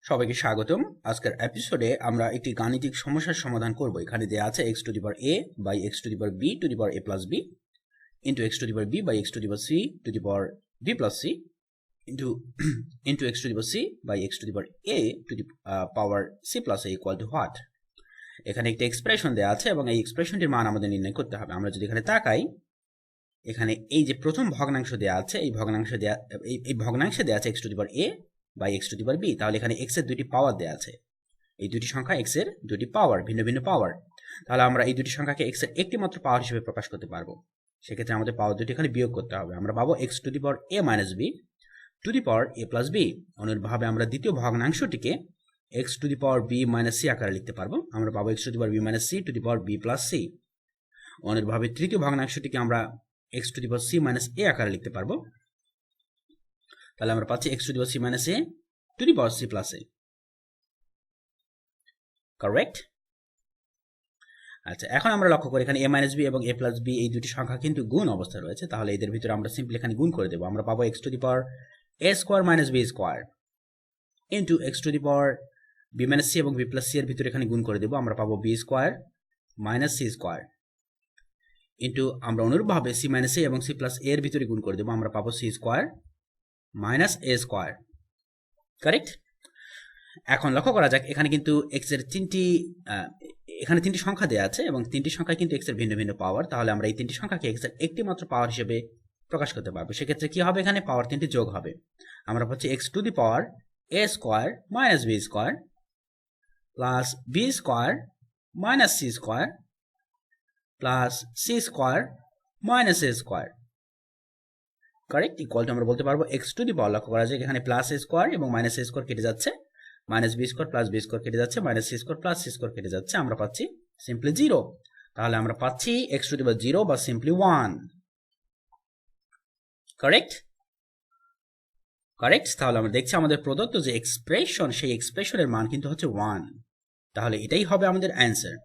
সবাইকে স্বাগতম। আজকের এপিসোডে আমরা একটি গাণিতিক সমস্যার সমাধান করব। এখানে দেয়া আছে x টু দি পাওয়ার a by x to পাওয়ার b টু দি পাওয়ার a plus b into x to পাওয়ার b by x to পাওয়ার c টু দি পাওয়ার b plus c into x to পাওয়ার c by x to পাওয়ার a to পাওয়ার c plus a equal to what. এখানে একটা expression দেয়া আছে এবং এই এক্সপ্রেশনটির মান আমাদের নির্ণয় করতে হবে। আমরা যদি এখানে তাকাই, এখানে এই যে প্রথম ভগ্নাংশ দেয়া আছে, এই ভগ্নাংশে দেয়া আছে x টু দি পাওয়ার a by x to পাওয়ার b। তাহলে এখানে x এর দুটি পাওয়ার দেয়া আছে, এই দুটি সংখ্যা x এর দুটি পাওয়ার, ভিন্ন ভিন্ন পাওয়ার। তাহলে আমরা এই দুটি সংখ্যাকে x এর একটি মাত্র পাওয়ার হিসেবে প্রকাশ করতে পারবো। সেক্ষেত্রে আমাদের পাওয়ার দুটি এখানে বিয়োগ করতে হবে। আমরা পাবো x টু দি পাওয়ার a minus b to পাওয়ার a প্লাস b। অনুরূপভাবে আমরা দ্বিতীয় ভগ্নাংশটিকে x টু দি পাওয়ার b মাইনাস c আকারে লিখতে পারবো। আমরা পাবো x টু দি পাওয়ার b minus c to পাওয়ার b প্লাস c। অনুরূপভাবে তৃতীয় ভগ্নাংশটিকে আমরা x টু দি পাওয়ার c মাইনাস a আকারে লিখতে পারবো। তাহলে আমরা পাচ্ছি x টু দি পাওয়ার c minus a to পাওয়ার c প্লাস a। কারেক্ট? আচ্ছা, এখন আমরা লক্ষ্য করি এখানে a মাইনাস b এবং a প্লাস b এই দুটি সংখ্যা কিন্তু গুণ অবস্থায় রয়েছে। তাহলে এদের ভিতরে আমরা সিম্পলি এখানে গুণ করে দেবো। আমরা পাবো x টু দি পাওয়ার a square minus b square into x to পাওয়ার b মাইনাস c এবং b প্লাস c এর ভিতরে এখানে গুণ করে দেবো। আমরা পাবো b square minus c square into আমরা অনুরূপভাবে c মাইনাস a এবং c প্লাস a এর ভিতরে গুণ করে দেবো। আমরা পাবো c square minus a square. Correct? এখন লক্ষ্য করা যাক, এখানে কিন্তু x এর তিনটি সংখ্যা দেওয়া আছে এবং তিনটি সংখ্যায় কিন্তু x এর ভিন্ন ভিন্ন পাওয়ার। তাহলে আমরা এই তিনটি সংখ্যাকে x এর একটি মাত্র পাওয়ার হিসেবে প্রকাশ করতে পারবো। সেক্ষেত্রে কি হবে? এখানে পাওয়ার তিনটি যোগ হবে। আমরা পাচ্ছি x টু দি পাওয়ার a square minus b square plus b square minus c square plus c square minus a square. Correct? Equal to আমরা বলতে পারবো x টু দি পাওয়ার, লক্ষ্য করা যায় এখানে প্লাস a স্কোয়ার এবং মাইনাস a স্কোয়ার কেটে যাচ্ছে, minus b square plus b square কেটে যাচ্ছে, minus c square plus c square কেটে যাচ্ছে। আমরা পাচ্ছি সিম্পলি 0। তাহলে আমরা পাচ্ছি x টু দি পাওয়ার 0 বা সিম্পলি 1। কারেক্ট? কারেক্ট। তাহলে আমরা দেখছি আমাদের প্রদত্ত যে এক্সপ্রেশন, সেই এক্সপ্রেশনের মান কিন্তু হচ্ছে 1। তাহলে এটাই হবে আমাদের অ্যান্সার।